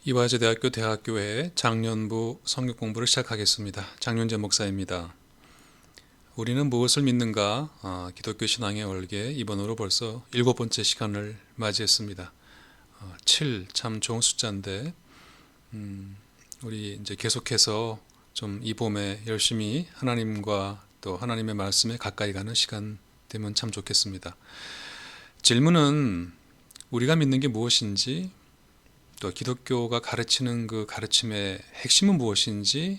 이화여대학교 대학교의 작년부 성경 공부를 시작하겠습니다. 장윤재 목사입니다. 우리는 무엇을 믿는가? 기독교 신앙의 얼개 이번으로 벌써 7번째 시간을 맞이했습니다. 7 참 좋은 숫자인데 우리 이제 계속해서 좀 이 봄에 열심히 하나님과 또 하나님의 말씀에 가까이 가는 시간 되면 참 좋겠습니다. 질문은 우리가 믿는 게 무엇인지, 또 기독교가 가르치는 그 가르침의 핵심은 무엇인지,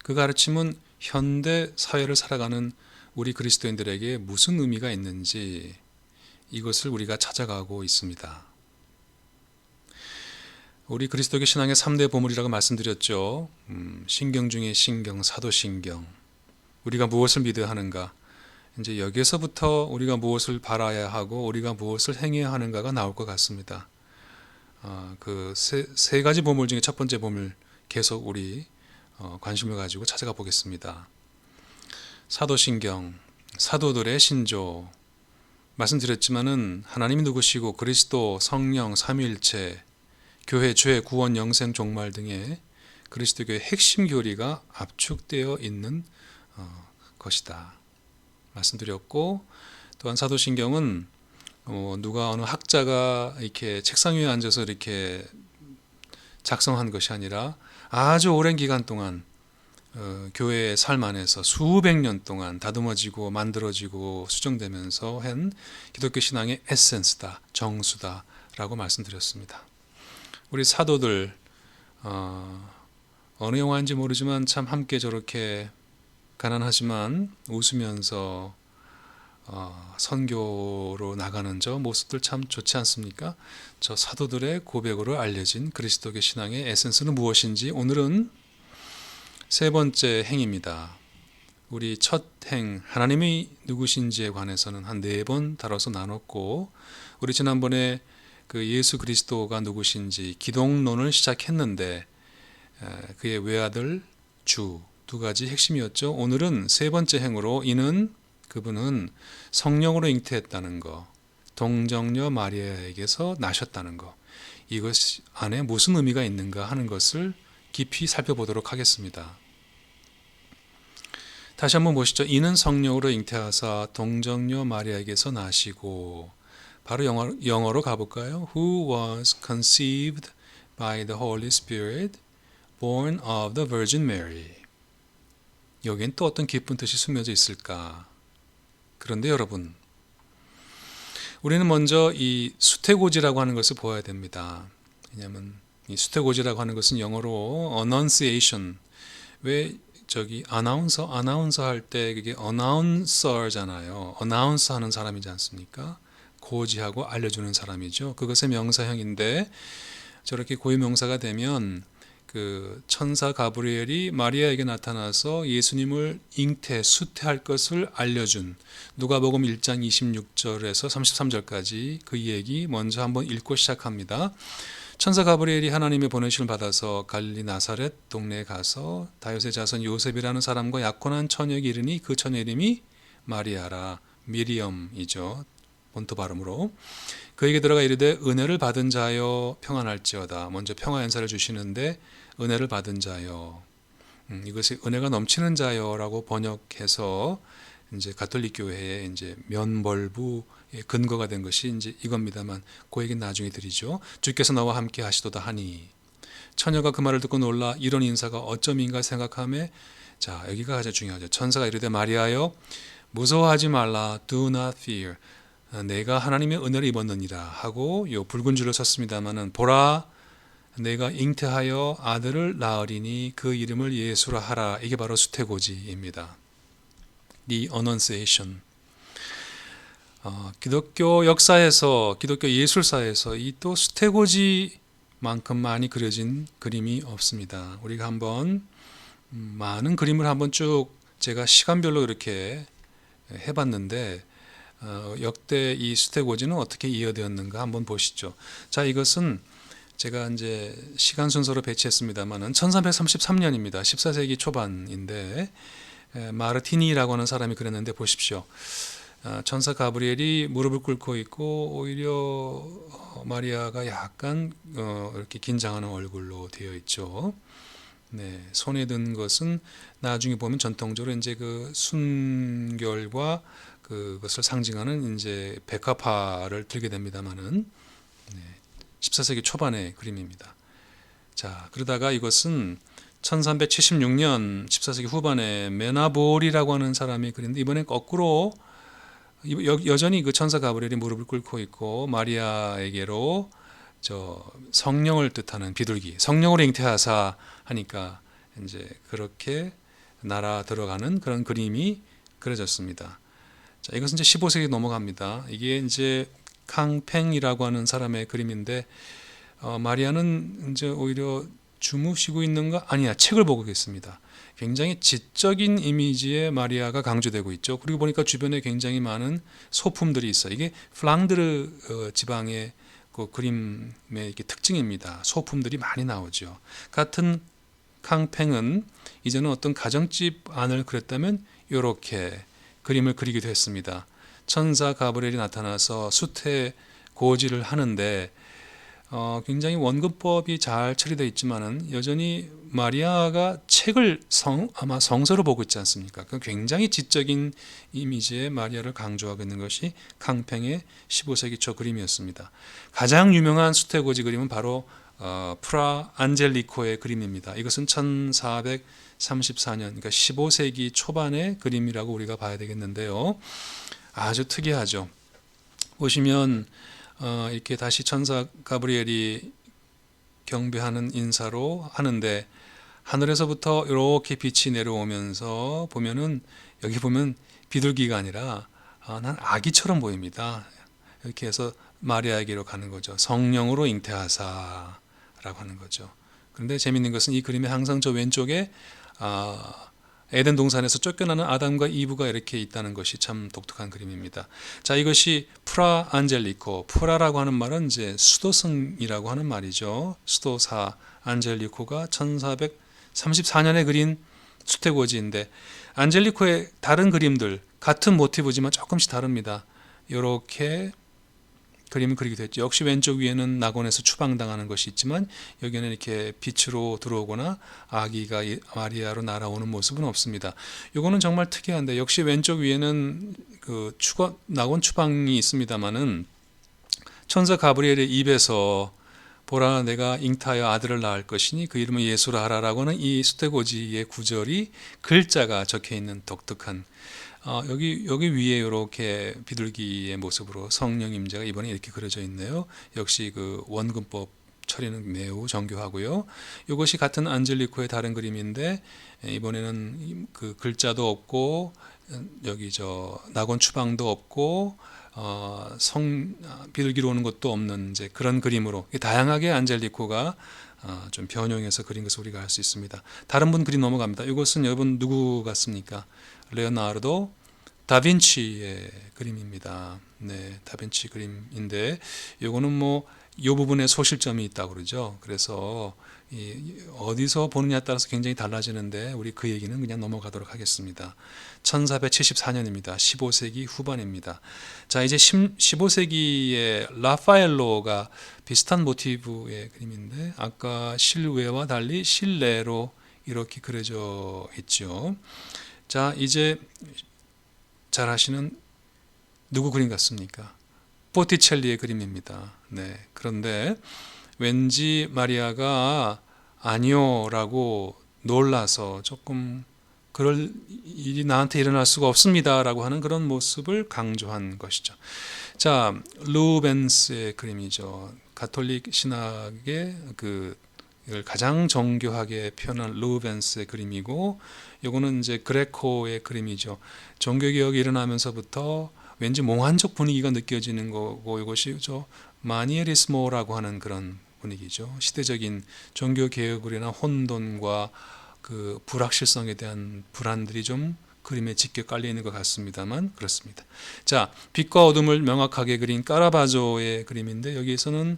그 가르침은 현대 사회를 살아가는 우리 그리스도인들에게 무슨 의미가 있는지, 이것을 우리가 찾아가고 있습니다. 우리 그리스도교 신앙의 3대 보물이라고 말씀드렸죠. 신경 중에 신경, 사도신경. 우리가 무엇을 믿어야 하는가? 이제 여기에서부터 우리가 무엇을 바라야 하고 우리가 무엇을 행해야 하는가가 나올 것 같습니다. 그 세 가지 보물 중에 첫 번째 보물 계속 우리 관심을 가지고 찾아가 보겠습니다. 사도신경, 사도들의 신조. 말씀드렸지만은 하나님이 누구시고 그리스도, 성령, 삼위일체, 교회, 죄, 구원, 영생, 종말 등의 그리스도교의 핵심 교리가 압축되어 있는 것이다 말씀드렸고, 또한 사도신경은 누가 어느 학자가 이렇게 책상 위에 앉아서 이렇게 작성한 것이 아니라 아주 오랜 기간 동안 교회의 삶 안에서 수백 년 동안 다듬어지고 만들어지고 수정되면서 한 기독교 신앙의 에센스다, 정수다 라고 말씀드렸습니다. 우리 사도들 어느 영화인지 모르지만 참 함께 저렇게 가난하지만 웃으면서 선교로 나가는 저 모습들 참 좋지 않습니까? 저 사도들의 고백으로 알려진 그리스도교 신앙의 에센스는 무엇인지 오늘은 세 번째 행입니다. 우리 첫 행, 하나님이 누구신지에 관해서는 한 4번 다뤄서 나눴고, 우리 지난번에 그 예수 그리스도가 누구신지 기독론을 시작했는데 그의 외아들 주 2가지 핵심이었죠. 오늘은 세 번째 행으로 그분은 성령으로 잉태했다는 것, 동정녀 마리아에게서 나셨다는 것, 이것 안에 무슨 의미가 있는가 하는 것을 깊이 살펴보도록 하겠습니다. 다시 한번 보시죠. 이는 성령으로 잉태하사 동정녀 마리아에게서 나시고, 바로 영어로 가볼까요? Who was conceived by the Holy Spirit, born of the Virgin Mary. 여기엔 또 어떤 깊은 뜻이 숨겨져 있을까? 그런데 여러분, 우리는 먼저 이 수태고지라고 하는 것을 보아야 됩니다. 왜냐하면 이 수태고지라고 하는 것은 영어로 annunciation, 왜 아나운서 할 때 그게 announcer잖아요. announce 하는 사람이지 않습니까? 고지하고 알려주는 사람이죠. 그것의 명사형인데, 저렇게 고유명사가 되면 그 천사 가브리엘이 마리아에게 나타나서 예수님을 수태할 것을 알려준, 누가복음 1장 26절에서 33절까지 그 얘기 먼저 한번 읽고 시작합니다. 천사 가브리엘이 하나님의 보내심을 받아서 갈릴리 나사렛 동네에 가서 다윗의 자손 요셉이라는 사람과 약혼한 처녀에게 이르니 그 처녀 이름이 마리아라, 미리엄이죠. 본토 발음으로. 그에게 들어가 이르되 은혜를 받은 자여 평안할지어다. 먼저 평화 인사를 주시는데 은혜를 받은 자여, 이것이 은혜가 넘치는 자여라고 번역해서 이제 가톨릭 교회의 이제 면벌부의 근거가 된 것이 이제 이겁니다만, 그 얘기는 나중에 드리죠. 주께서 나와 함께 하시도다 하니, 처녀가 그 말을 듣고 놀라 이런 인사가 어쩌민가 생각하며, 자, 여기가 가장 중요하죠. 천사가 이르되 마리아여 무서워하지 말라, do not fear. 내가 하나님의 은혜를 입었느니라 하고 요 붉은 줄로 섰습니다마는, 보라 내가 잉태하여 아들을 낳으리니 그 이름을 예수라 하라. 이게 바로 수태고지입니다. The Annunciation. 기독교 역사에서, 기독교 예술사에서 이 또 수태고지만큼 많이 그려진 그림이 없습니다. 우리가 한번 많은 그림을 한번 쭉 제가 시간별로 이렇게 해봤는데, 역대 이 수태고지는 어떻게 이어되었는가 한번 보시죠. 자, 이것은 제가 이제 시간 순서로 배치했습니다만은 1333년입니다. 14세기 초반인데 마르티니라고 하는 사람이 그렸는데 보십시오. 천사 가브리엘이 무릎을 꿇고 있고 오히려 마리아가 약간 이렇게 긴장하는 얼굴로 되어 있죠. 네, 손에 든 것은 나중에 보면 전통적으로 이제 그 순결과 그것을 상징하는 이제 백합화를 들게 됩니다만은 14세기 초반의 그림입니다. 자, 그러다가 이것은 1376년 14세기 후반에 메나볼이라고 하는 사람이 그린데 이번엔 거꾸로 여전히 그 천사 가브리엘이 무릎을 꿇고 있고 마리아에게로 성령을 뜻하는 비둘기, 성령으로 잉태하사 하니까 이제 그렇게 날아 들어가는 그런 그림이 그려졌습니다. 자, 이것은 이제 15세기 넘어갑니다. 이게 이제 캉팽이라고 하는 사람의 그림인데 마리아는 이제 오히려 주무시고 있는가? 아니야, 책을 보고 있습니다. 굉장히 지적인 이미지의 마리아가 강조되고 있죠. 그리고 보니까 주변에 굉장히 많은 소품들이 있어요. 이게 플랑드르 지방의 그 그림의 이게 특징입니다. 소품들이 많이 나오죠. 같은 캉팽은 이제는 어떤 가정집 안을 그렸다면 이렇게 그림을 그리기도 했습니다. 천사 가브리엘이 나타나서 수태 고지를 하는데 굉장히 원근법이 잘 처리되어 있지만은 여전히 마리아가 책을 아마 성서로 보고 있지 않습니까? 그 굉장히 지적인 이미지의 마리아를 강조하고 있는 것이 캉팽의 15세기 초 그림이었습니다. 가장 유명한 수태고지 그림은 바로 프라 안젤리코의 그림입니다. 이것은 1434년, 그러니까 15세기 초반의 그림이라고 우리가 봐야 되겠는데요. 아주 특이하죠. 보시면 이렇게 다시 천사 가브리엘이 경배하는 인사로 하는데 하늘에서부터 이렇게 빛이 내려오면서 보면은 여기 보면 비둘기가 아니라 난 아기처럼 보입니다. 이렇게 해서 마리아에게로 가는 거죠. 성령으로 잉태하사라고 하는 거죠. 그런데 재미있는 것은 이 그림에 항상 저 왼쪽에 에덴 동산에서 쫓겨나는 아담과 이브가 이렇게 있다는 것이 참 독특한 그림입니다. 자, 이것이 프라 안젤리코, 프라라고 하는 말은 이제 수도승이라고 하는 말이죠. 수도사 안젤리코가 1434년에 그린 수태고지인데 안젤리코의 다른 그림들 같은 모티브지만 조금씩 다릅니다. 이렇게 그림을 그리기도 했죠. 역시 왼쪽 위에는 낙원에서 추방당하는 것이 있지만 여기는 이렇게 빛으로 들어오거나 아기가 마리아로 날아오는 모습은 없습니다. 이거는 정말 특이한데 역시 왼쪽 위에는 그 낙원 추방이 있습니다만은 천사 가브리엘의 입에서 보라 내가 잉타하여 아들을 낳을 것이니 그 이름은 예수라 하라라고 하는 이 수태고지의 구절이 글자가 적혀 있는 독특한 여기 위에 이렇게 비둘기의 모습으로 성령 임재가 이번에 이렇게 그려져 있네요. 역시 그 원근법 처리는 매우 정교하고요. 이것이 같은 안젤리코의 다른 그림인데 이번에는 그 글자도 없고 여기 낙원 추방도 없고 비둘기로 오는 것도 없는 이제 그런 그림으로 다양하게 안젤리코가 좀 변형해서 그린 것을 우리가 알 수 있습니다. 다른 분 그림 넘어갑니다. 이것은 여러분 누구 같습니까? 레오나르도 다빈치의 그림입니다. 네, 다빈치 그림인데 이거는 뭐 이 부분에 소실점이 있다고 그러죠. 그래서 어디서 보느냐에 따라서 굉장히 달라지는데 우리 그 얘기는 그냥 넘어가도록 하겠습니다. 1474년입니다. 15세기 후반입니다. 자, 이제 15세기의 라파엘로가 비슷한 모티브의 그림인데 아까 실외와 달리 실내로 이렇게 그려져 있죠. 자, 이제 잘 아시는 누구 그림 같습니까? 보티첼리의 그림입니다. 네, 그런데 왠지 마리아가 아니요라고 놀라서 조금 그럴 일이 나한테 일어날 수가 없습니다라고 하는 그런 모습을 강조한 것이죠. 자, 루벤스의 그림이죠. 가톨릭 신학의 이걸 가장 정교하게 표현한 루벤스의 그림이고, 이거는 이제 그레코의 그림이죠. 종교개혁이 일어나면서부터 왠지 몽환적 분위기가 느껴지는 거고, 이것이 마니에리스모라고 하는 그런 분위기죠. 시대적인 종교개혁으로 인한 혼돈과 그 불확실성에 대한 불안들이 좀 그림에 짙게 깔려 있는 것 같습니다만 그렇습니다. 자, 빛과 어둠을 명확하게 그린 까라바조의 그림인데 여기에서는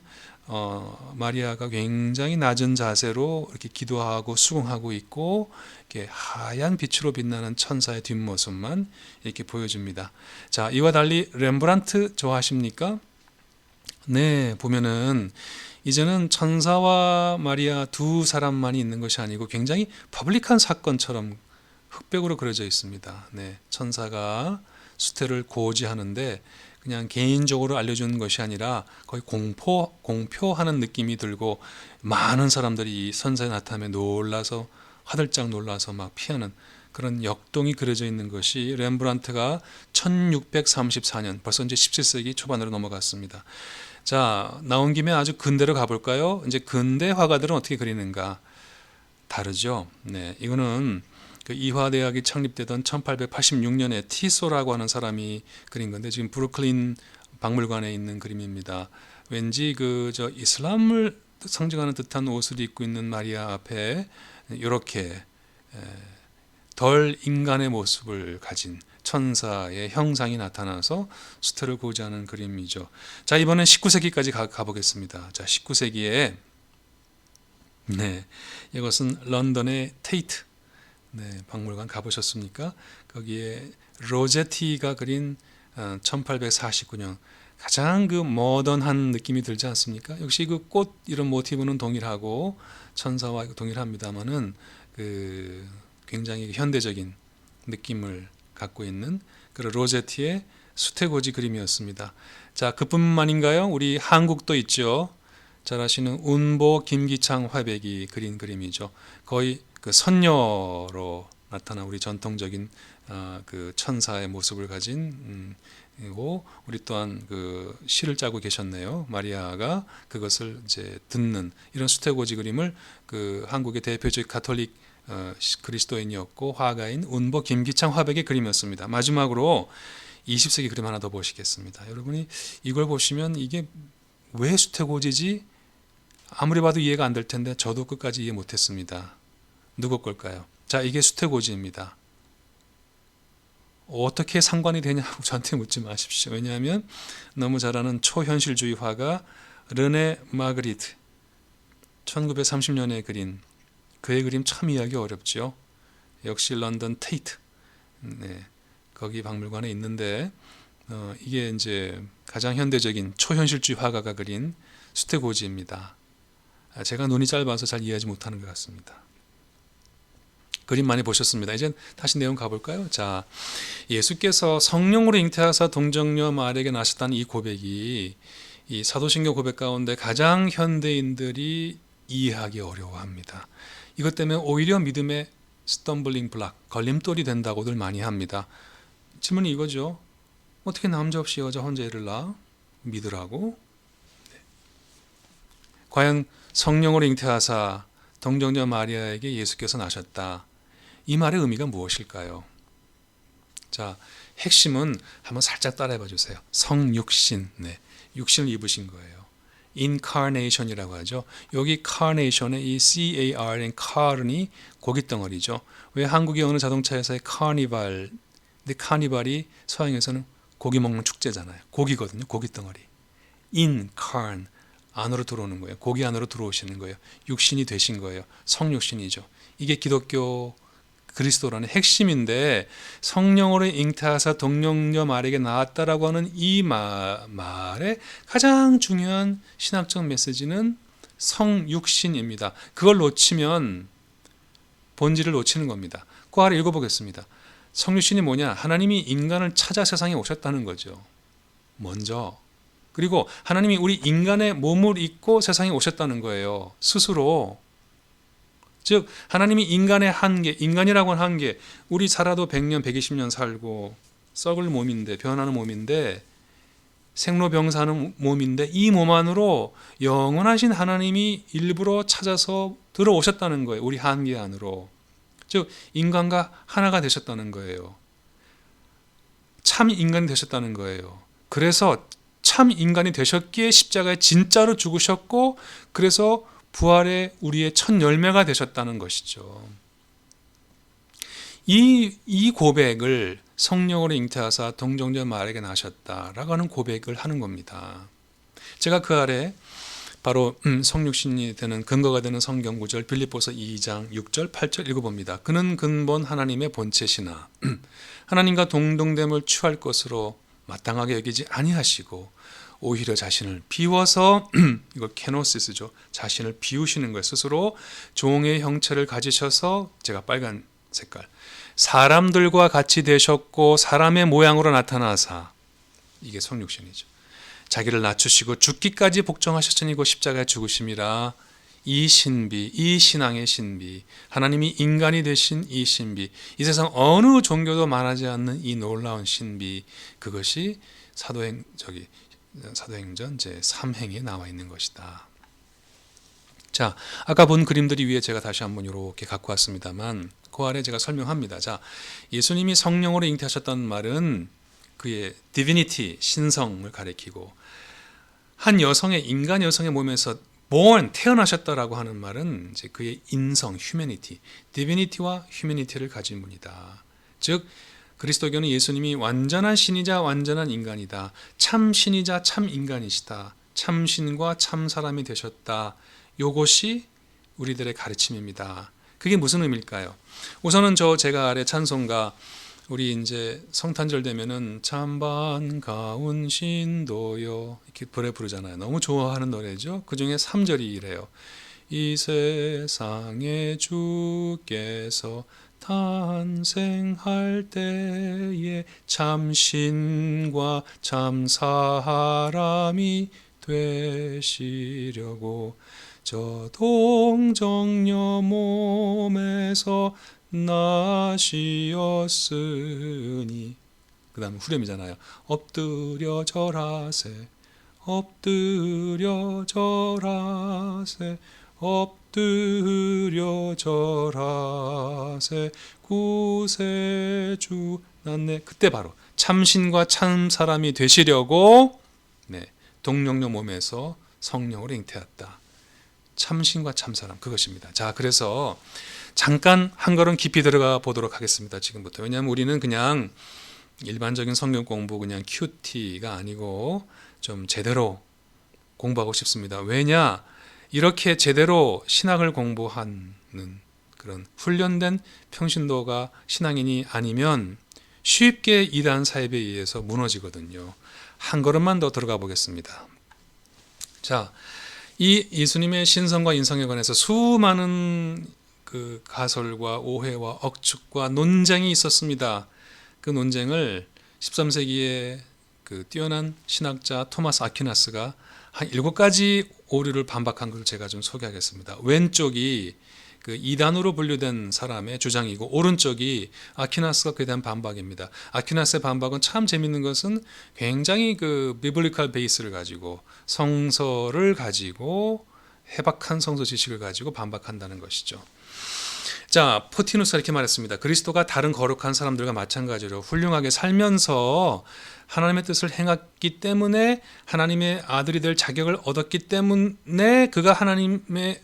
마리아가 굉장히 낮은 자세로 이렇게 기도하고 수궁하고 있고 이렇게 하얀 빛으로 빛나는 천사의 뒷모습만 이렇게 보여줍니다. 자, 이와 달리 렘브란트 좋아하십니까? 네, 보면은 이제는 천사와 마리아 두 사람만이 있는 것이 아니고 굉장히 퍼블릭한 사건처럼 흑백으로 그려져 있습니다. 네, 천사가 수태를 고지하는데 그냥 개인적으로 알려주는 것이 아니라 거의 공표하는 느낌이 들고 많은 사람들이 이 선사에 나타나며 놀라서 화들짝 놀라서 막 피하는 그런 역동이 그려져 있는 것이 렘브란트가 1634년 벌써 이제 17세기 초반으로 넘어갔습니다. 자, 나온 김에 아주 근대로 가볼까요? 이제 근대 화가들은 어떻게 그리는가? 다르죠. 네, 이거는 그 이화대학이 창립되던 1886년에 티소라고 하는 사람이 그린 건데 지금 브루클린 박물관에 있는 그림입니다. 왠지 저 이슬람을 상징하는 듯한 옷을 입고 있는 마리아 앞에 이렇게 덜 인간의 모습을 가진 천사의 형상이 나타나서 수태를 고지하는 그림이죠. 자, 이번엔 19세기까지 가보겠습니다. 자, 19세기에 네, 이것은 런던의 테이트 박물관 가보셨습니까? 거기에 로제티가 그린 1849년 가장 그 모던한 느낌이 들지 않습니까? 역시 그 꽃 이런 모티브는 동일하고 천사와 동일합니다만은 그 굉장히 현대적인 느낌을 갖고 있는 그런 로제티의 수태고지 그림이었습니다. 자, 그뿐만인가요? 우리 한국도 있죠. 잘 아시는 운보 김기창 화백이 그린 그림이죠. 거의 그 선녀로 나타난 우리 전통적인 그 천사의 모습을 가진 그리고 우리 또한 그 시를 짜고 계셨네요. 마리아가 그것을 이제 듣는 이런 수태고지 그림을 그 한국의 대표적 가톨릭 그리스도인이었고 화가인 운보 김기창 화백의 그림이었습니다. 마지막으로 20세기 그림 하나 더 보시겠습니다. 여러분이 이걸 보시면 이게 왜 수태고지지? 아무리 봐도 이해가 안 될 텐데 저도 끝까지 이해 못했습니다. 누구 걸까요? 자, 이게 수태고지입니다. 어떻게 상관이 되냐고 저한테 묻지 마십시오. 왜냐하면 너무 잘 아는 초현실주의 화가 르네 마그리트 1930년에 그린 그의 그림 참 이해하기 어렵죠. 역시 런던 테이트 네, 거기 박물관에 있는데 이게 이제 가장 현대적인 초현실주의 화가가 그린 수태고지입니다. 제가 눈이 짧아서 잘 이해하지 못하는 것 같습니다. 그림 많이 보셨습니다. 이제 다시 내용 가볼까요? 자, 예수께서 성령으로 잉태하사 동정녀 마리아에게 나셨다는 이 고백이 이 사도신경 고백 가운데 가장 현대인들이 이해하기 어려워합니다. 이것 때문에 오히려 믿음의 스텀블링 블락, 걸림돌이 된다고들 많이 합니다. 질문이 이거죠. 어떻게 남자 없이 여자 혼자 애를 낳아? 믿으라고? 네. 과연 성령으로 잉태하사 동정녀 마리아에게 예수께서 나셨다. 이 말의 의미가 무엇일까요? 자, 핵심은 한번 살짝 따라해봐 주세요. 성육신, 네, 육신을 입으신 거예요. incarnation이라고 하죠. 여기 carnation의 이 C-A-R은 carn이 고깃덩어리죠. 왜 한국의 어느 자동차 회사의 카니발, 근데 카니발이 서양에서는 고기 먹는 축제잖아요. 고기거든요. 고깃덩어리. incarn, 안으로 들어오는 거예요. 고기 안으로 들어오시는 거예요. 육신이 되신 거예요. 성육신이죠. 이게 기독교 그리스도라는 핵심인데 성령으로 잉태하사 동정녀 마리아에게 나왔다라고 하는 이 말의 가장 중요한 신학적 메시지는 성육신입니다. 그걸 놓치면 본질을 놓치는 겁니다. 그 아래 읽어보겠습니다. 성육신이 뭐냐? 하나님이 인간을 찾아 세상에 오셨다는 거죠. 먼저. 그리고 하나님이 우리 인간의 몸을 입고 세상에 오셨다는 거예요. 스스로. 즉 하나님이 인간의 한계, 인간이라고 하는 한계, 우리 살아도 100년, 120년 살고 썩을 몸인데, 변하는 몸인데, 생로병사하는 몸인데 이 몸 안으로 영원하신 하나님이 일부러 찾아서 들어오셨다는 거예요. 우리 한계 안으로. 즉 인간과 하나가 되셨다는 거예요. 참 인간이 되셨다는 거예요. 그래서 참 인간이 되셨기에 십자가에 진짜로 죽으셨고 그래서 부활의 우리의 첫 열매가 되셨다는 것이죠. 이 고백을 성령으로 잉태하사 동정녀 마리아에게 나셨다라고 하는 고백을 하는 겁니다. 제가 그 아래 바로 성육신이 되는 근거가 되는 성경 구절 빌립보서 2장 6절 8절 읽어봅니다. 그는 근본 하나님의 본체시나 하나님과 동등됨을 취할 것으로 마땅하게 여기지 아니하시고 오히려 자신을 비워서 이걸 케노시스죠. 자신을 비우시는 거예요. 스스로 종의 형체를 가지셔서 제가 빨간 색깔 사람들과 같이 되셨고 사람의 모양으로 나타나사 이게 성육신이죠. 자기를 낮추시고 죽기까지 복종하셨으니 그 십자가에 죽으심이라. 이 신비, 이 신앙의 신비, 하나님이 인간이 되신 이 신비, 이 세상 어느 종교도 말하지 않는 이 놀라운 신비, 그것이 사도행전 제3행에 나와 있는 것이다. 자, 아까 본 그림들이 위에 제가 다시 한번 이렇게 갖고 왔습니다만 그 아래 제가 설명합니다. 자, 예수님이 성령으로 잉태하셨다는 말은 그의 divinity, 신성을 가리키고 한 여성의 인간 여성의 몸에서 born, 태어나셨다라고 하는 말은 이제 그의 인성, humanity, divinity와 humanity를 가진 분이다. 즉 그리스도교는 예수님이 완전한 신이자 완전한 인간이다. 참 신이자 참 인간이시다. 참 신과 참 사람이 되셨다. 요것이 우리들의 가르침입니다. 그게 무슨 의미일까요? 우선은 제가 아래 찬송가 우리 이제 성탄절 되면은 참 반가운 신도요 이렇게 노래 부르잖아요. 너무 좋아하는 노래죠. 그 중에 3절이 이래요. 이 세상에 주께서 탄생할 때에 참 신과 참 사람이 되시려고 저 동정녀 몸에서 나시었으니 그 다음에 후렴이잖아요. 엎드려 절하세 엎드려 절하세 엎드려 절하세 구세주 났네. 그때 바로 참신과 참 사람이 되시려고 동정녀 몸에서 성령으로 잉태했다. 참신과 참사람 그것입니다. 자, 그래서 잠깐 한 걸음 깊이 들어가 보도록 하겠습니다. 지금부터. 왜냐하면 우리는 그냥 일반적인 성경 공부 그냥 큐티가 아니고 좀 제대로 공부하고 싶습니다. 왜냐? 이렇게 제대로 신학을 공부하는 그런 훈련된 평신도가 신앙인이 아니면 쉽게 이단 사입에 의해서 무너지거든요. 한 걸음만 더 들어가 보겠습니다. 자, 이 예수님의 신성과 인성에 관해서 수많은 그 가설과 오해와 억측과 논쟁이 있었습니다. 그 논쟁을 13세기에 그 뛰어난 신학자 토마스 아퀴나스가 한 7가지 오류를 반박한 걸 제가 좀 소개하겠습니다. 왼쪽이 그 이단으로 분류된 사람의 주장이고 오른쪽이 아퀴나스가 그에 대한 반박입니다. 아퀴나스의 반박은 참 재밌는 것은 굉장히 그 비블리컬 베이스를 가지고 성서를 가지고 해박한 성서 지식을 가지고 반박한다는 것이죠. 자, 포티누스가 이렇게 말했습니다. 그리스도가 다른 거룩한 사람들과 마찬가지로 훌륭하게 살면서 하나님의 뜻을 행했기 때문에 하나님의 아들이 될 자격을 얻었기 때문에 그가 하나님의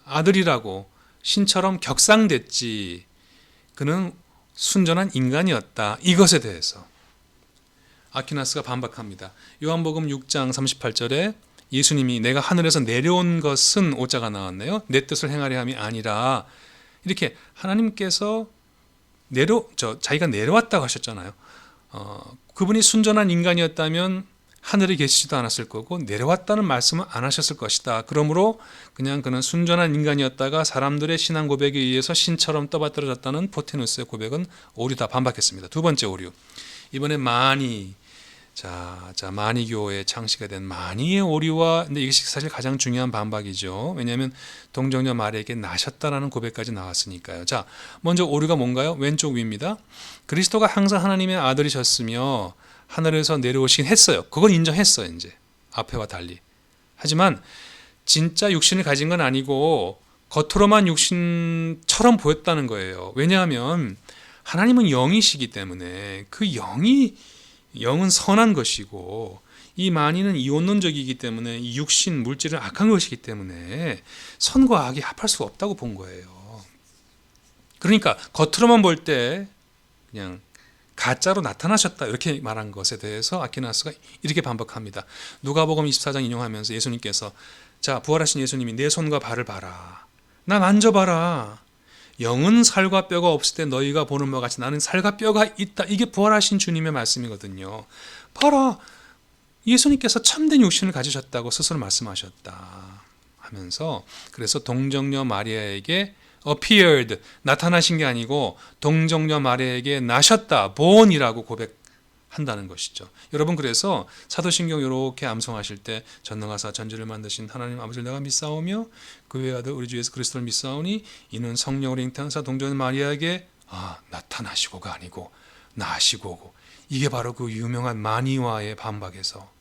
아들이라고 신처럼 격상됐지. 그는 순전한 인간이었다. 이것에 대해서 아퀴나스가 반박합니다. 요한복음 6장 38절에 예수님이 내가 하늘에서 내려온 것은 오자가 나왔네요. 내 뜻을 행하려 함이 아니라 이렇게 하나님께서 자기가 내려왔다고 하셨잖아요. 그분이 순전한 인간이었다면 하늘에 계시지도 않았을 거고 내려왔다는 말씀은 안 하셨을 것이다. 그러므로 그냥 그는 순전한 인간이었다가 사람들의 신앙 고백에 의해서 신처럼 떠받들어졌다는 포티누스의 고백은 오류다 반박했습니다. 두 번째 오류. 이번에 마니. 자, 마니교의 창시가 된 마니의 오류와 근데 이것이 사실 가장 중요한 반박이죠. 왜냐하면 동정녀 마리아에게 나셨다라는 고백까지 나왔으니까요. 자, 먼저 오류가 뭔가요? 왼쪽 위입니다. 그리스도가 항상 하나님의 아들이셨으며 하늘에서 내려오시긴 했어요. 그건 인정했어요. 이제 앞에와 달리. 하지만 진짜 육신을 가진 건 아니고 겉으로만 육신처럼 보였다는 거예요. 왜냐하면 하나님은 영이시기 때문에 그 영은 선한 것이고 이 만인은 이원론적이기 때문에 이 육신 물질은 악한 것이기 때문에 선과 악이 합할 수 없다고 본 거예요. 그러니까 겉으로만 볼 때 그냥 가짜로 나타나셨다 이렇게 말한 것에 대해서 아퀴나스가 이렇게 반박합니다. 누가복음 24장 인용하면서 예수님께서 자, 부활하신 예수님이 내 손과 발을 봐라. 나 만져봐라. 영은 살과 뼈가 없을 때 너희가 보는 바와 같이 나는 살과 뼈가 있다. 이게 부활하신 주님의 말씀이거든요. 봐라. 예수님께서 참된 육신을 가지셨다고 스스로 말씀하셨다 하면서, 그래서 동정녀 마리아에게 appeared, 나타나신 게 아니고 동정녀 마리아에게 나셨다, born이라고 고백한다는 것이죠. 여러분, 그래서 사도신경 이렇게 암송하실 때 전능하사 전지를 만드신 하나님 아버지를 내가 믿사오며 그의 아들 우리 주 예수 그리스도를 믿사오니 이는 성령으로 잉태하사 동정녀 마리아에게 나타나시고가 아니고 나시고고, 이게 바로 그 유명한 마니와의 반박에서,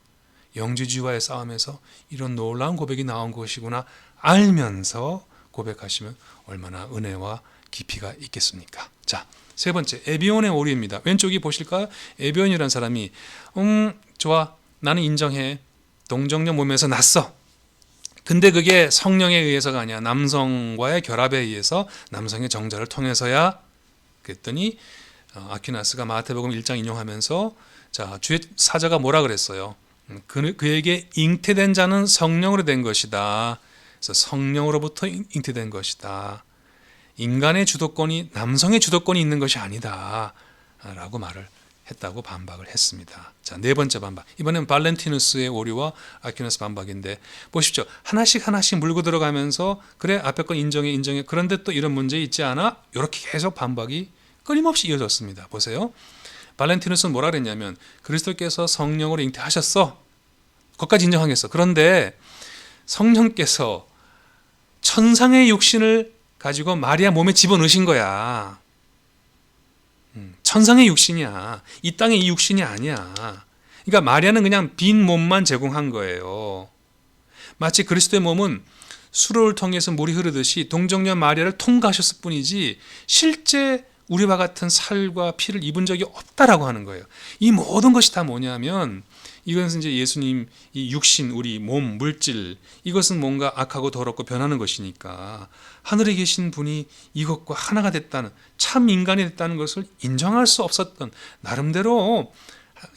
영지주의와의 싸움에서 이런 놀라운 고백이 나온 것이구나 알면서 고백하시면 얼마나 은혜와 깊이가 있겠습니까? 자, 세 번째, 에비온의 오류입니다. 왼쪽이 보실까요? 에비온이라는 사람이 좋아, 나는 인정해. 동정녀 몸에서 났어. 근데 그게 성령에 의해서가 아니야. 남성과의 결합에 의해서, 남성의 정자를 통해서야. 그랬더니 아퀴나스가 마태복음 1장 인용하면서, 자, 주의 사자가 뭐라 그랬어요? 그에게 잉태된 자는 성령으로 된 것이다. 그래서 성령으로부터 잉태된 것이다. 인간의 주도권이, 남성의 주도권이 있는 것이 아니다 라고 말을 했다고 반박을 했습니다. 자, 네 번째 반박. 이번엔 발렌티누스의 오류와 아퀴나스 반박인데, 보십시오. 하나씩 물고 들어가면서 그래, 앞에 건 인정해. 그런데 또 이런 문제 있지 않아? 이렇게 계속 반박이 끊임없이 이어졌습니다. 보세요. 발렌티누스는 뭐라 그랬냐면, 그리스도께서 성령으로 잉태하셨어. 그것까지 인정하겠어. 그런데 성령께서 천상의 육신을 가지고 마리아 몸에 집어넣으신 거야. 천상의 육신이야. 이 땅의 이 육신이 아니야. 그러니까 마리아는 그냥 빈 몸만 제공한 거예요. 마치 그리스도의 몸은 수로를 통해서 물이 흐르듯이 동정녀 마리아를 통과하셨을 뿐이지 실제 우리와 같은 살과 피를 입은 적이 없다라고 하는 거예요. 이 모든 것이 다 뭐냐면, 이것은 이제 예수님 이 육신, 우리 몸, 물질, 이것은 뭔가 악하고 더럽고 변하는 것이니까 하늘에 계신 분이 이것과 하나가 됐다는, 참 인간이 됐다는 것을 인정할 수 없었던, 나름대로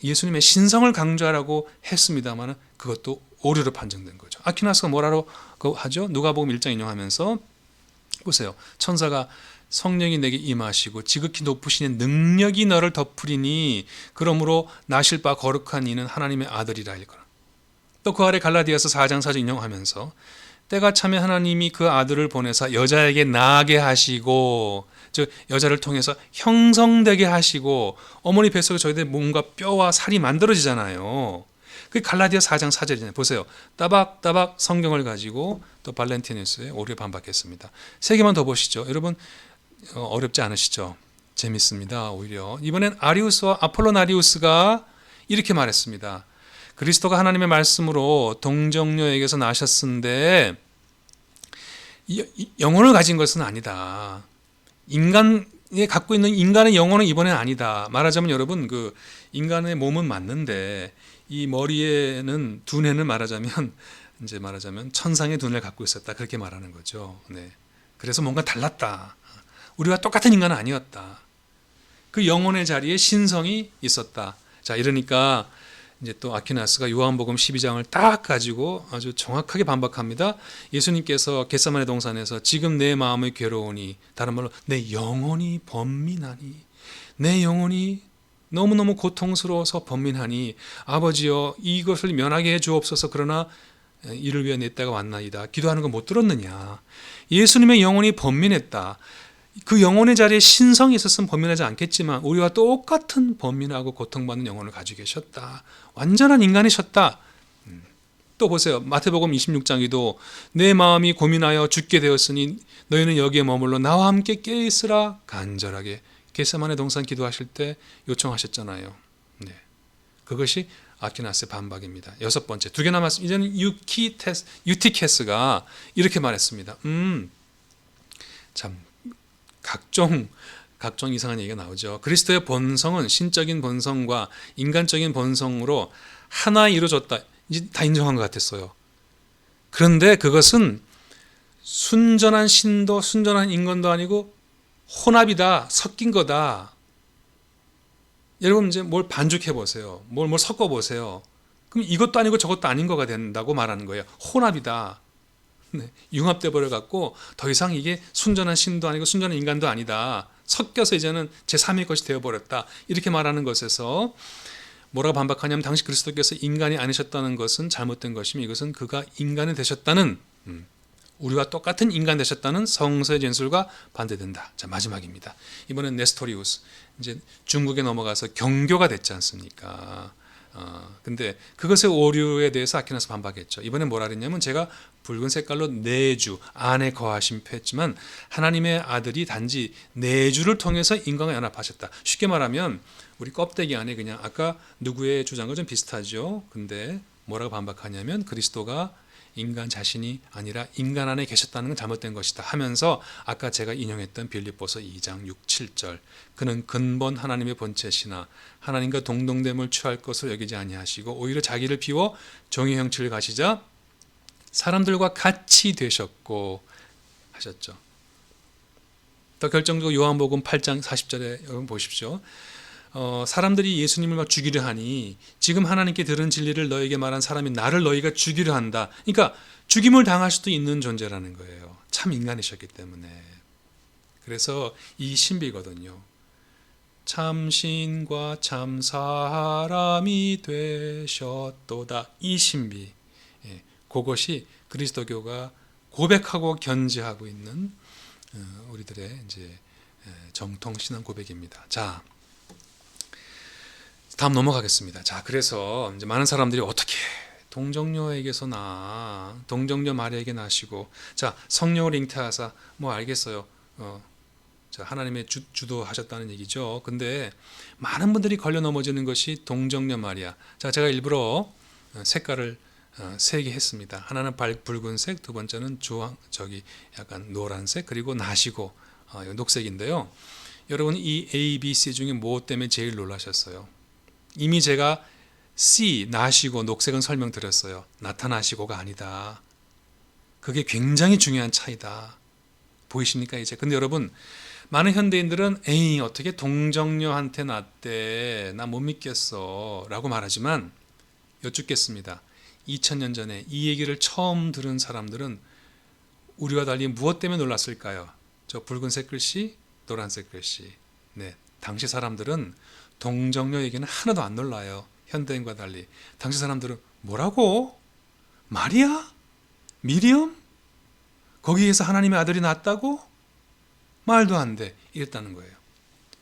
예수님의 신성을 강조하라고 했습니다만 그것도 오류로 판정된 거죠. 아퀴나스가 뭐라고 하죠? 누가복음 1장 인용하면서 보세요. 천사가 성령이 내게 임하시고 지극히 높으신 능력이 너를 덮으리니 그러므로 나실 바 거룩한 이는 하나님의 아들이라 일거라. 또 그 아래 갈라디아서 4장 4절 인용하면서 때가 차면 하나님이 그 아들을 보내사 여자에게 나게 하시고, 즉 여자를 통해서 형성되게 하시고, 어머니 뱃속에 저희들 몸과 뼈와 살이 만들어지잖아요. 그 갈라디아 4장 4절이잖아요. 보세요. 따박따박 성경을 가지고 또 발렌티누스의 오류에 반박했습니다. 세 개만 더 보시죠. 여러분, 어렵지 않으시죠? 재밌습니다. 오히려 이번엔 아리우스와 아폴로나리우스가 이렇게 말했습니다. 그리스도가 하나님의 말씀으로 동정녀에게서 나셨는데 영혼을 가진 것은 아니다. 인간이 갖고 있는 인간의 영혼은 이번엔 아니다. 말하자면 여러분, 그 인간의 몸은 맞는데 이 머리에는 두뇌는 말하자면 천상의 두뇌를 갖고 있었다. 그렇게 말하는 거죠. 네. 그래서 뭔가 달랐다. 우리와 똑같은 인간은 아니었다. 그 영혼의 자리에 신성이 있었다. 자, 이러니까 이제 또 아퀴나스가 요한복음 12장을 딱 가지고 아주 정확하게 반박합니다. 예수님께서 겟세마네 동산에서 지금 내 마음이 괴로우니, 다른 말로 내 영혼이 번민하니, 내 영혼이 너무너무 고통스러워서 번민하니 아버지여 이것을 면하게 해 주옵소서. 그러나 이를 위해 내 때가 왔나이다. 기도하는 거 못 들었느냐. 예수님의 영혼이 번민했다. 그 영혼의 자리에 신성이 있었으면 번민하지 않겠지만 우리와 똑같은 번민하고 고통받는 영혼을 가지고 계셨다. 완전한 인간이셨다. 또 보세요. 마태복음 26장에도 내 마음이 고민하여 죽게 되었으니 너희는 여기에 머물러 나와 함께 깨어있으라 간절하게 겟세마네 동산 기도하실 때 요청하셨잖아요. 네. 그것이 아퀴나스의 반박입니다. 여섯 번째, 두 개 남았습니다. 이제는 유티케스가 이렇게 말했습니다. 참 각종 이상한 얘기가 나오죠. 그리스도의 본성은 신적인 본성과 인간적인 본성으로 하나 이루어졌다. 이제 다 인정한 것 같았어요. 그런데 그것은 순전한 신도 순전한 인간도 아니고 혼합이다, 섞인 거다. 여러분 이제 뭘 반죽해 보세요. 뭘 섞어 보세요. 그럼 이것도 아니고 저것도 아닌 거가 된다고 말하는 거예요. 혼합이다. 네, 융합돼 버려 갖고 더 이상 이게 순전한 신도 아니고 순전한 인간도 아니다. 섞여서 이제는 제3의 것이 되어 버렸다. 이렇게 말하는 것에서 뭐라고 반박하냐면 당시 그리스도께서 인간이 아니셨다는 것은 잘못된 것이며 이것은 그가 인간이 되셨다는 우리와 똑같은 인간 되셨다는 성서의 진술과 반대된다. 자, 마지막입니다. 이번엔 네스토리우스. 이제 중국에 넘어가서 경교가 됐지 않습니까? 근데 그것의 오류에 대해서 아퀴나스 반박했죠. 이번엔 뭐라 그랬냐면 제가 붉은 색깔로 내주, 안에 거하심 했지만 하나님의 아들이 단지 내주를 통해서 인간과 연합하셨다. 쉽게 말하면 우리 껍데기 안에 그냥 아까 누구의 주장과 좀 비슷하죠. 근데 뭐라고 반박하냐면 그리스도가 인간 자신이 아니라 인간 안에 계셨다는 건 잘못된 것이다 하면서 아까 제가 인용했던 빌립보서 2장 6, 7절 그는 근본 하나님의 본체시나 하나님과 동등됨을 취할 것을 여기지 아니하시고 오히려 자기를 비워 종의 형체를 가시자 사람들과 같이 되셨고 하셨죠. 더 결정적으로 요한복음 8장 40절에 여러분 보십시오. 사람들이 예수님을 막 죽이려 하니 지금 하나님께 들은 진리를 너에게 말한 사람이 나를 너희가 죽이려 한다. 그러니까 죽임을 당할 수도 있는 존재라는 거예요. 참 인간이셨기 때문에. 그래서 이 신비거든요. 참 신과 참 사람이 되셨도다. 이 신비. 그것이 그리스도교가 고백하고 견지하고 있는 우리들의 이제 정통 신앙 고백입니다. 자. 다음 넘어가겠습니다. 자, 그래서 이제 많은 사람들이 어떻게 동정녀에게서 동정녀 마리아에게 나시고, 자, 성령을 잉태하사, 뭐 알겠어요. 자, 하나님의 주도하셨다는 얘기죠. 근데 많은 분들이 걸려 넘어지는 것이 동정녀 마리아. 자, 제가 일부러 색깔을 3개 했습니다. 하나는 붉은색, 두 번째는 약간 노란색, 그리고 나시고, 녹색인데요. 여러분 이 A, B, C 중에 무엇 때문에 제일 놀라셨어요? 이미 제가 C, 나시고, 녹색은 설명드렸어요. 나타나시고가 아니다. 그게 굉장히 중요한 차이다. 보이십니까 이제? 근데 여러분 많은 현대인들은 에이 어떻게 동정녀한테 낳대? 나 못 믿겠어 라고 말하지만 여쭙겠습니다. 2000년 전에 이 얘기를 처음 들은 사람들은 우리와 달리 무엇 때문에 놀랐을까요? 저 붉은색 글씨, 노란색 글씨. 네, 당시 사람들은 동정녀 얘기는 하나도 안 놀라요. 현대인과 달리. 당시 사람들은 뭐라고? 마리아? 미리엄? 거기에서 하나님의 아들이 낳았다고? 말도 안 돼. 이랬다는 거예요.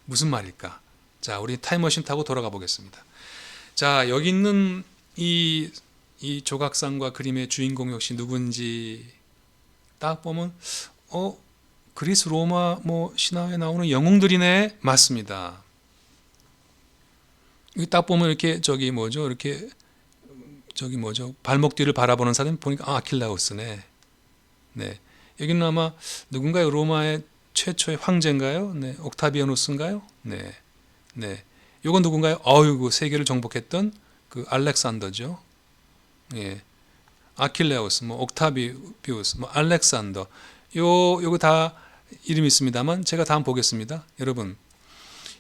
무슨 말일까? 자, 우리 타임머신 타고 돌아가 보겠습니다. 자, 여기 있는 이 조각상과 그림의 주인공 역시 누군지 딱 보면 그리스 로마 신화에 나오는 영웅들이네. 맞습니다. 딱 보면 이렇게 발목 뒤를 바라보는 사람 보니까 아킬라우스네. 네. 여기는 아마 누군가요? 로마의 최초의 황제인가요? 네. 옥타비아누스인가요? 네. 네. 요건 누군가요? 어이구, 세계를 정복했던 그 알렉산더죠. 예. 아킬레우스, 옥타비우스, 알렉산더. 요거 다 이름이 있습니다만 제가 다음 보겠습니다. 여러분,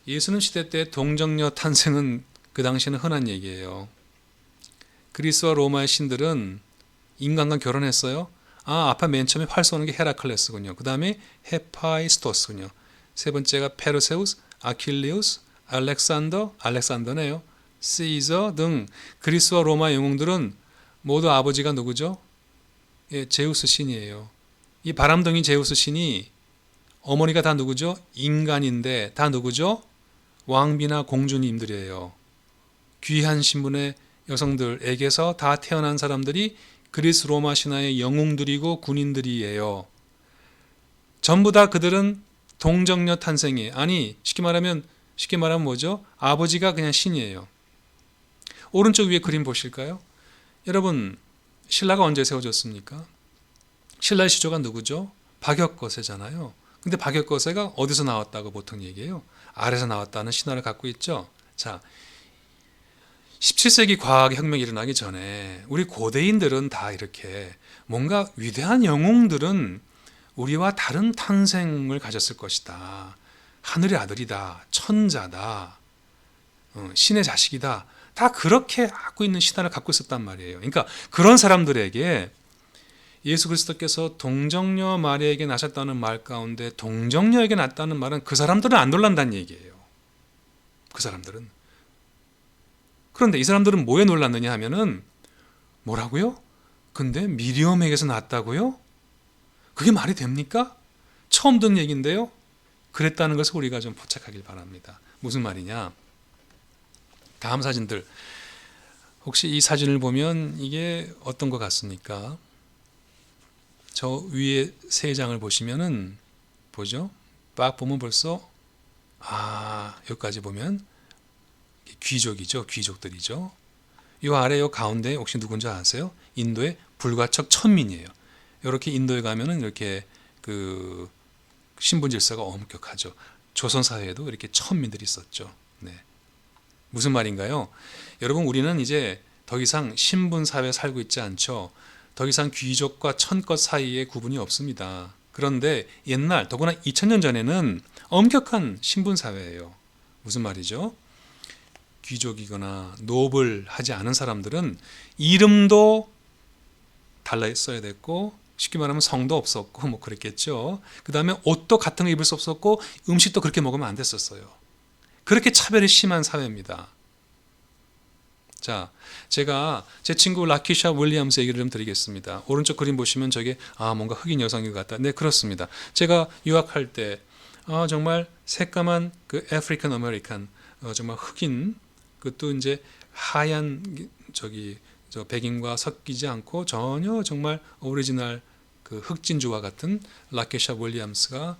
예수님 시대 때 동정녀 탄생은 그 당시에는 흔한 얘기예요. 그리스와 로마의 신들은 인간과 결혼했어요. 앞에 맨 처음에 활 쏘는 게 헤라클레스군요. 그 다음에 헤파이스토스군요. 세 번째가 페르세우스, 아킬리우스, 알렉산더네요. 시저 등 그리스와 로마 영웅들은 모두 아버지가 누구죠? 예, 제우스 신이에요. 이 바람둥이 제우스 신이 어머니가 다 누구죠? 인간인데 다 누구죠? 왕비나 공주님들이에요. 귀한 신분의 여성들에게서 다 태어난 사람들이 그리스 로마 신화의 영웅들이고 군인들이에요. 전부 다 그들은 동정녀 탄생이에요. 아니 쉽게 말하면 뭐죠? 아버지가 그냥 신이에요. 오른쪽 위에 그림 보실까요? 여러분 신라가 언제 세워졌습니까? 신라의 시조가 누구죠? 박역거세잖아요. 근데 박역거세가 어디서 나왔다고 보통 얘기해요? 아래서 나왔다는 신화를 갖고 있죠. 자, 17세기 과학혁명이 일어나기 전에 우리 고대인들은 다 이렇게 뭔가 위대한 영웅들은 우리와 다른 탄생을 가졌을 것이다. 하늘의 아들이다. 천자다. 신의 자식이다. 다 그렇게 갖고 있는 신화를 갖고 있었단 말이에요. 그러니까 그런 사람들에게 예수 그리스도께서 동정녀 마리아에게 나셨다는 말 가운데 동정녀에게 났다는 말은 그 사람들은 안 놀란다는 얘기예요. 그 사람들은. 그런데 이 사람들은 뭐에 놀랐느냐 하면은 뭐라고요? 근데 미리엄에게서 났다고요? 그게 말이 됩니까? 처음 듣는 얘기인데요. 그랬다는 것을 우리가 좀 포착하길 바랍니다. 무슨 말이냐? 다음 사진들. 혹시 이 사진을 보면 이게 어떤 것 같습니까? 저 위에 세 장을 보시면은 보죠? 딱 보면 벌써 여기까지 보면 귀족이죠. 귀족들이죠. 이 아래 요 가운데 혹시 누군지 아세요? 인도의 불가척 천민이에요. 이렇게 인도에 가면은 이렇게 그 신분 질서가 엄격하죠. 조선 사회에도 이렇게 천민들이 있었죠. 네. 무슨 말인가요? 여러분 우리는 이제 더 이상 신분 사회에 살고 있지 않죠. 더 이상 귀족과 천것 사이에 구분이 없습니다. 그런데 옛날 더구나 2000년 전에는 엄격한 신분 사회예요. 무슨 말이죠? 귀족이거나 노블하지 않은 사람들은 이름도 달라 써야 됐고 쉽게 말하면 성도 없었고 뭐 그랬겠죠. 그 다음에 옷도 같은 거 입을 수 없었고 음식도 그렇게 먹으면 안 됐었어요. 그렇게 차별이 심한 사회입니다. 자, 제가 제 친구 라키샤 윌리엄스 얘기를 좀 드리겠습니다. 오른쪽 그림 보시면 저게 뭔가 흑인 여성인 것 같다. 네, 그렇습니다. 제가 유학할 때 정말 새까만 그 아프리칸 아메리칸 정말 흑인 그것도 이제 하얀 저 백인과 섞이지 않고 전혀 정말 오리지널 그 흑진주와 같은 라케샤 윌리엄스가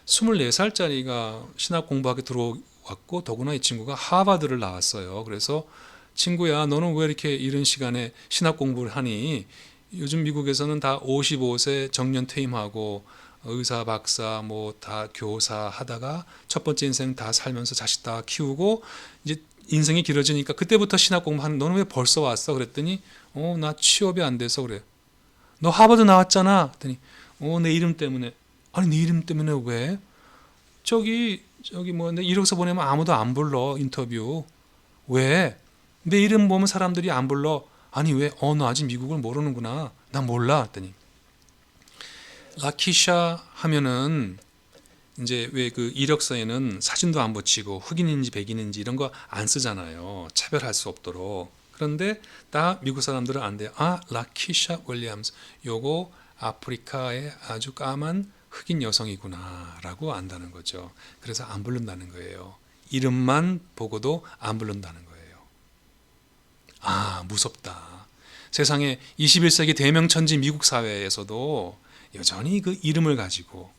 24살짜리가 신학 공부하게 들어왔고 더구나 이 친구가 하버드를 나왔어요. 그래서 친구야 너는 왜 이렇게 이른 시간에 신학 공부를 하니? 요즘 미국에서는 다 55세 정년 퇴임하고 의사, 박사, 뭐 다 교사 하다가 첫 번째 인생 다 살면서 자식 다 키우고 이제 인생이 길어지니까 그때부터 신학 공부하는 너는 왜 벌써 왔어? 그랬더니 나 취업이 안 돼서 그래. 너 하버드 나왔잖아. 그랬더니 내 이름 때문에. 아니 네 이름 때문에 왜? 저기 뭐 내 이력서 보내면 아무도 안 불러 인터뷰. 왜? 내 이름 보면 사람들이 안 불러. 아니 왜? 너 아직 미국을 모르는구나. 나 몰라. 했더니 라키샤 하면은 이제 왜 그 이력서에는 사진도 안 붙이고 흑인인지 백인인지 이런 거 안 쓰잖아요. 차별할 수 없도록. 그런데 다 미국 사람들은 안 돼요. 라키샤 윌리엄스. 요거 아프리카의 아주 까만 흑인 여성이구나라고 안다는 거죠. 그래서 안 부른다는 거예요. 이름만 보고도 안 부른다는 거예요. 무섭다. 세상에 21세기 대명천지 미국 사회에서도 여전히 그 이름을 가지고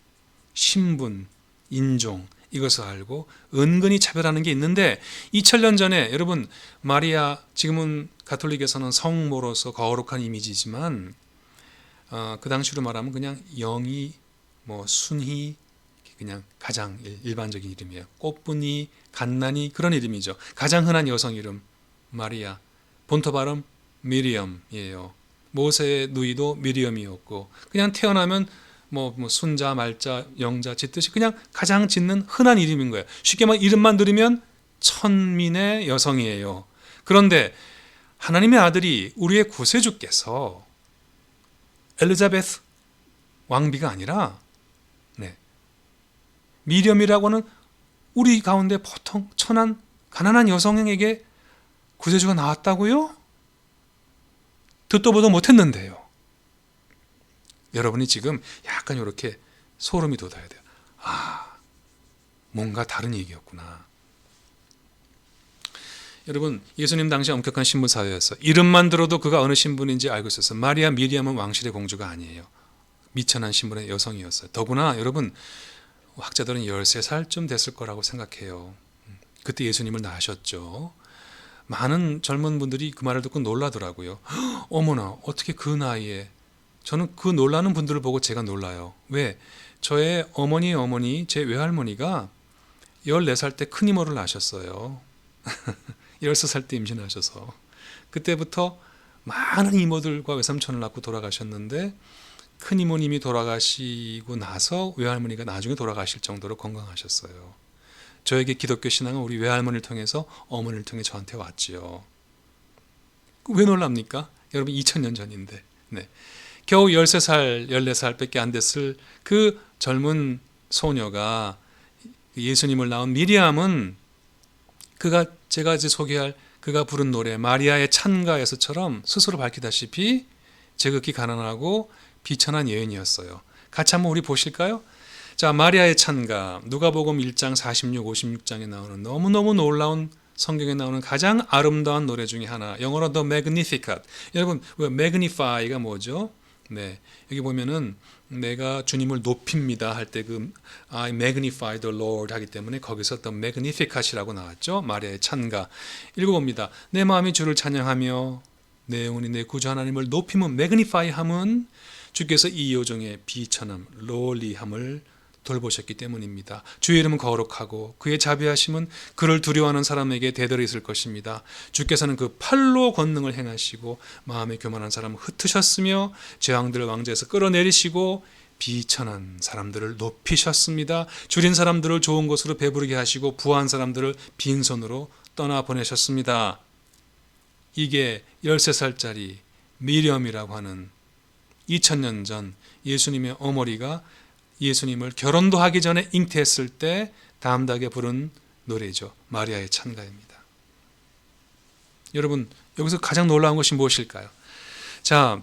신분, 인종 이것을 알고 은근히 차별하는 게 있는데 2000년 전에 여러분 마리아 지금은 가톨릭에서는 성모로서 거룩한 이미지지만 그 당시로 말하면 그냥 영희, 뭐 순희 그냥 가장 일반적인 이름이에요. 꽃분이, 갓난이 그런 이름이죠. 가장 흔한 여성 이름 마리아. 본토 발음 미리엄이에요. 모세의 누이도 미리엄이었고 그냥 태어나면 뭐 순자, 말자, 영자 짓듯이 그냥 가장 짓는 흔한 이름인 거예요. 쉽게 말해 이름만 들으면 천민의 여성이에요. 그런데 하나님의 아들이 우리의 구세주께서 엘리자베스 왕비가 아니라 미리엄이라고는 우리 가운데 보통 천한 가난한 여성에게 구세주가 나왔다고요? 듣도 보도 못했는데요. 여러분이 지금 약간 이렇게 소름이 돋아야 돼요. 뭔가 다른 얘기였구나. 여러분 예수님 당시 엄격한 신분 사회였어요. 이름만 들어도 그가 어느 신분인지 알고 있었어요. 마리아 미리암은 왕실의 공주가 아니에요. 미천한 신분의 여성이었어요. 더구나 여러분 학자들은 13살쯤 됐을 거라고 생각해요. 그때 예수님을 낳으셨죠. 많은 젊은 분들이 그 말을 듣고 놀라더라고요. 어머나 어떻게 그 나이에. 저는 그 놀라는 분들을 보고 제가 놀라요. 왜? 저의 어머니 제 외할머니가 14살 때 큰 이모를 낳으셨어요. 13살 때 임신하셔서 그때부터 많은 이모들과 외삼촌을 낳고 돌아가셨는데 큰 이모님이 돌아가시고 나서 외할머니가 나중에 돌아가실 정도로 건강하셨어요. 저에게 기독교 신앙은 우리 외할머니를 통해서 어머니를 통해 저한테 왔지요. 왜 놀랍니까? 여러분 2000년 전인데. 네. 겨우 13살, 14살 밖에 안 됐을 그 젊은 소녀가 예수님을 낳은 미리암은 제가 이제 소개할 그가 부른 노래 마리아의 찬가에서처럼 스스로 밝히다시피 제극히 가난하고 비천한 여인이었어요. 같이 한번 우리 보실까요? 자, 마리아의 찬가, 누가복음 1장 46, 56장에 나오는 너무너무 놀라운 성경에 나오는 가장 아름다운 노래 중에 하나, 영어로 The Magnificat. 여러분, magnify가 뭐죠? 네, 여기 보면은 내가 주님을 높입니다 할 때 그 I magnify the Lord 하기 때문에 거기서 The Magnificat이라고 나왔죠. 마리아의 찬가. 읽어봅니다. 내 마음이 주를 찬양하며 내 영혼이 내 구주 하나님을 높이면 magnify 함은 주께서 이 여종의 비천함, lowly함을 돌보셨기 때문입니다. 주의 이름은 거룩하고 그의 자비하심은 그를 두려워하는 사람에게 대대로 있을 것입니다. 주께서는 그 팔로 권능을 행하시고 마음에 교만한 사람을 흩으셨으며 재앙들을 왕좌에서 끌어내리시고 비천한 사람들을 높이셨습니다. 줄인 사람들을 좋은 곳으로 배부르게 하시고 부한 사람들을 빈손으로 떠나보내셨습니다. 이게 13살짜리 미리엄이라고 하는 2000년 전 예수님의 어머니가 예수님을 결혼도 하기 전에 잉태했을 때 담대하게 부른 노래죠. 마리아의 찬가입니다. 여러분, 여기서 가장 놀라운 것이 무엇일까요? 자,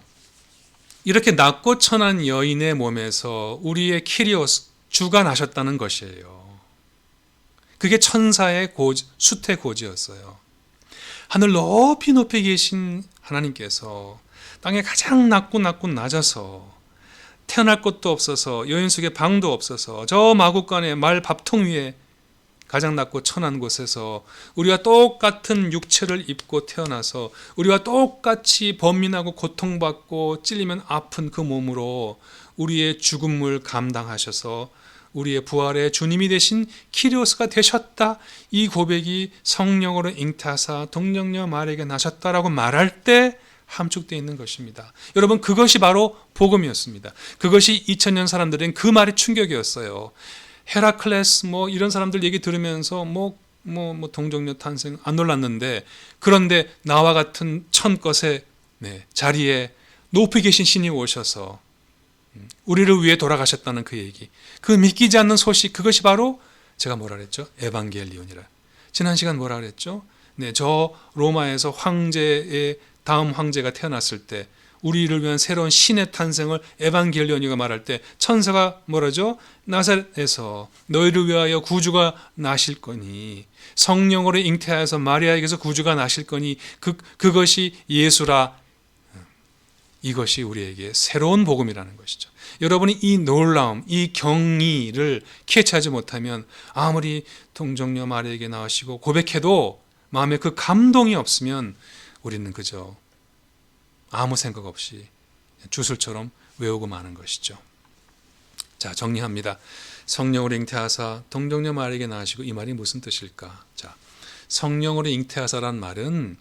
이렇게 낮고 천한 여인의 몸에서 우리의 키리오스, 주가 나셨다는 것이에요. 그게 천사의 수태 고지였어요. 하늘 높이 높이 계신 하나님께서 땅에 가장 낮고 낮아서 태어날 곳도 없어서 여인 속에 방도 없어서 저 마구간의 말 밥통 위에 가장 낮고 천한 곳에서 우리와 똑같은 육체를 입고 태어나서 우리와 똑같이 번민하고 고통받고 찔리면 아픈 그 몸으로 우리의 죽음을 감당하셔서 우리의 부활의 주님이 되신 키리오스가 되셨다. 이 고백이 성령으로 잉태하사 동정녀 마리아에게 나셨다라고 말할 때 함축되어 있는 것입니다. 여러분, 그것이 바로 복음이었습니다. 그것이 2000년 사람들은 그 말이 충격이었어요. 헤라클레스 이런 사람들 얘기 들으면서 동정녀 탄생 안 놀랐는데, 그런데 나와 같은 천것의 자리에 높이 계신 신이 오셔서 우리를 위해 돌아가셨다는 그 얘기, 그 믿기지 않는 소식, 그것이 바로 제가 뭐라 그랬죠? 에반겔리온이라. 지난 시간 뭐라 그랬죠? 저 로마에서 다음 황제가 태어났을 때 우리를 위한 새로운 신의 탄생을 에반겔리온이가 말할 때 천사가 뭐라죠? 나사렛에서 너희를 위하여 구주가 나실 거니, 성령으로 잉태하여서 마리아에게서 구주가 나실 거니 그것이 예수라. 이것이 우리에게 새로운 복음이라는 것이죠. 여러분이 이 놀라움, 이 경이를 캐치하지 못하면 아무리 동정녀 마리아에게 나오시고 고백해도 마음에 그 감동이 없으면 우리는 그저 아무 생각 없이 주술처럼 외우고 마는 것이죠. 자, 정리합니다. 성령으로 잉태하사 동정녀 마리아에게 나으시고, 이 말이 무슨 뜻일까? 자, 성령으로 잉태하사란 말은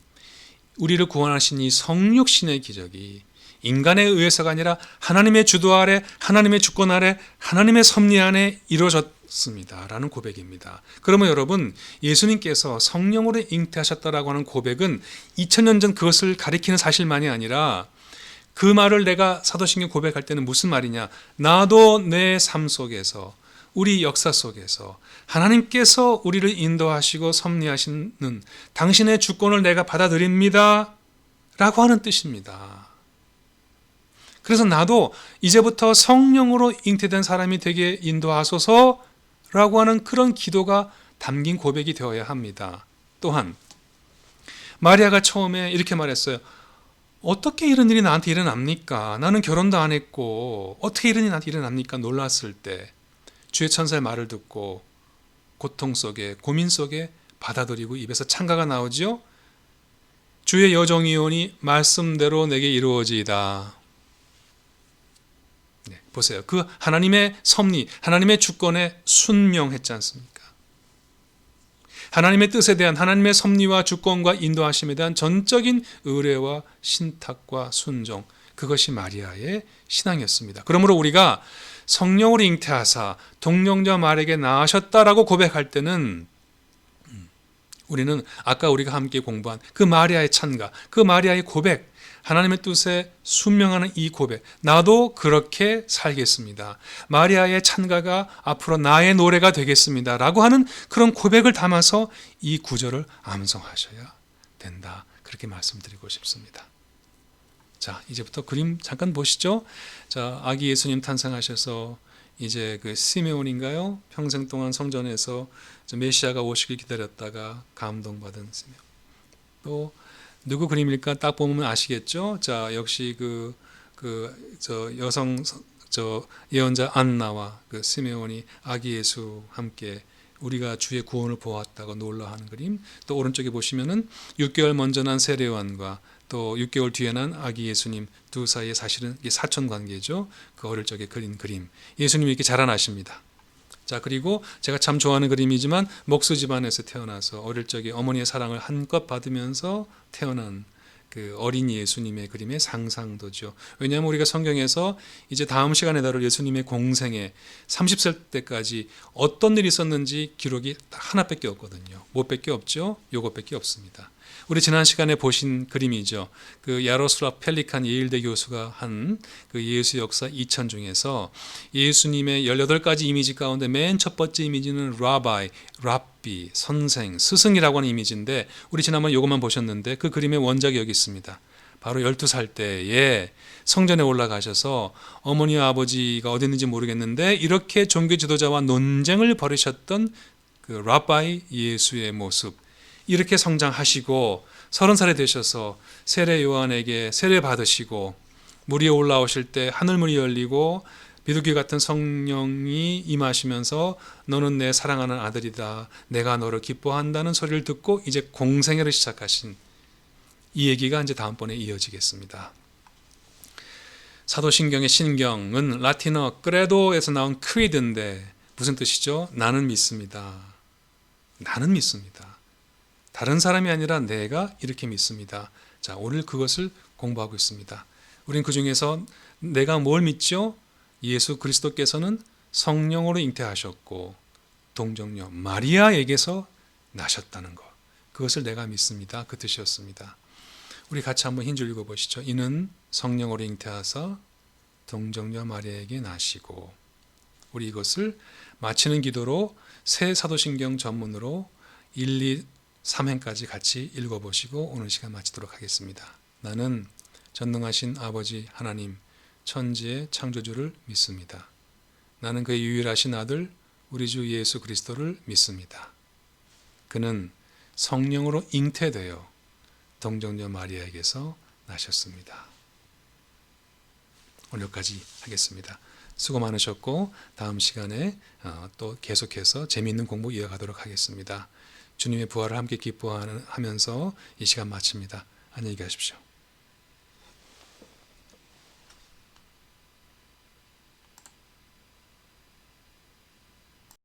우리를 구원하신 이 성육신의 기적이 인간에 의해서가 아니라 하나님의 주도 아래, 하나님의 주권 아래, 하나님의 섭리 안에 이루어졌습니다 라는 고백입니다. 그러면 여러분, 예수님께서 성령으로 잉태하셨다라고 하는 고백은 2000년 전 그것을 가리키는 사실만이 아니라, 그 말을 내가 사도신경 고백할 때는 무슨 말이냐, 나도 내 삶 속에서, 우리 역사 속에서 하나님께서 우리를 인도하시고 섭리하시는 당신의 주권을 내가 받아들입니다 라고 하는 뜻입니다. 그래서 나도 이제부터 성령으로 잉태된 사람이 되게 인도하소서라고 하는 그런 기도가 담긴 고백이 되어야 합니다. 또한 마리아가 처음에 이렇게 말했어요. 어떻게 이런 일이 나한테 일어납니까? 나는 결혼도 안 했고 어떻게 이런 일이 나한테 일어납니까? 놀랐을 때 주의 천사의 말을 듣고 고통 속에, 고민 속에 받아들이고 입에서 찬가가 나오지요. 주의 여정이오니 말씀대로 내게 이루어지이다. 보세요. 그 하나님의 섭리, 하나님의 주권에 순명했지 않습니까? 하나님의 뜻에 대한, 하나님의 섭리와 주권과 인도하심에 대한 전적인 의뢰와 신탁과 순종, 그것이 마리아의 신앙이었습니다. 그러므로 우리가 성령으로 잉태하사 동정녀 마리아에게 낳으셨다라고 고백할 때는 우리는 아까 우리가 함께 공부한 그 마리아의 찬가, 그 마리아의 고백, 하나님의 뜻에 순명하는 이 고백, 나도 그렇게 살겠습니다. 마리아의 찬가가 앞으로 나의 노래가 되겠습니다. 라고 하는 그런 고백을 담아서 이 구절을 암송하셔야 된다. 그렇게 말씀드리고 싶습니다. 자, 이제부터 그림 잠깐 보시죠. 자, 아기 예수님 탄생하셔서 이제 그 시메온인가요? 평생 동안 성전에서 메시아가 오시길 기다렸다가 감동받은 시메온. 또 누구 그림일까 딱 보면 아시겠죠? 자, 역시 여성 예언자 안나와 그 시메온이 아기 예수 함께 우리가 주의 구원을 보았다고 놀라하는 그림. 또 오른쪽에 보시면은 6개월 먼저 난 세례요한과 또 6개월 뒤에 난 아기 예수님 두 사이에 사실은 이게 사촌 관계죠. 그 어릴 적에 그린 그림. 예수님이 이렇게 자라나십니다. 자, 그리고 제가 참 좋아하는 그림이지만 목수 집안에서 태어나서 어릴 적에 어머니의 사랑을 한껏 받으면서 태어난 그 어린 예수님의 그림의 상상도죠. 왜냐하면 우리가 성경에서 이제 다음 시간에 다룰 예수님의 공생에 30살 때까지 어떤 일이 있었는지 기록이 하나밖에 없거든요. 뭐밖에 없죠? 요것밖에 없습니다. 우리 지난 시간에 보신 그림이죠. 그 야로슬랍 펠리칸 예일대 교수가 한 그 예수 역사 2000 중에서 예수님의 18가지 이미지 가운데 맨 첫 번째 이미지는 랍비, 선생, 스승이라고 하는 이미지인데 우리 지난번 이것만 보셨는데 그 그림의 원작이 여기 있습니다. 바로 12살 때에 성전에 올라가셔서 어머니와 아버지가 어디 있는지 모르겠는데 이렇게 종교 지도자와 논쟁을 벌이셨던 그 랍바이 예수의 모습, 이렇게 성장하시고 30살이 되셔서 세례 요한에게 세례 받으시고 물 위에 올라오실 때 하늘문이 열리고 비둘기 같은 성령이 임하시면서 너는 내 사랑하는 아들이다. 내가 너를 기뻐한다는 소리를 듣고 이제 공생애를 시작하신 이 얘기가 이제 다음번에 이어지겠습니다. 사도신경의 신경은 라틴어 크레도에서 나온 크리드인데 무슨 뜻이죠? 나는 믿습니다. 나는 믿습니다. 다른 사람이 아니라 내가 이렇게 믿습니다. 자, 오늘 그것을 공부하고 있습니다. 우린 그 중에서 내가 뭘 믿죠? 예수 그리스도께서는 성령으로 잉태하셨고 동정녀 마리아에게서 나셨다는 것. 그것을 내가 믿습니다. 그 뜻이었습니다. 우리 같이 한번 흰 줄 읽어보시죠. 이는 성령으로 잉태하사 동정녀 마리아에게 나시고, 우리 이것을 마치는 기도로 새 사도신경 전문으로 1, 2, 3행까지 같이 읽어보시고 오늘 시간 마치도록 하겠습니다. 나는 전능하신 아버지 하나님 천지의 창조주를 믿습니다. 나는 그의 유일하신 아들 우리 주 예수 그리스도를 믿습니다. 그는 성령으로 잉태되어 동정녀 마리아에게서 나셨습니다. 오늘 여기까지 하겠습니다. 수고 많으셨고 다음 시간에 또 계속해서 재미있는 공부 이어가도록 하겠습니다. 주님의 부활을 함께 기뻐하면서 이 시간 마칩니다. 안녕히 가십시오.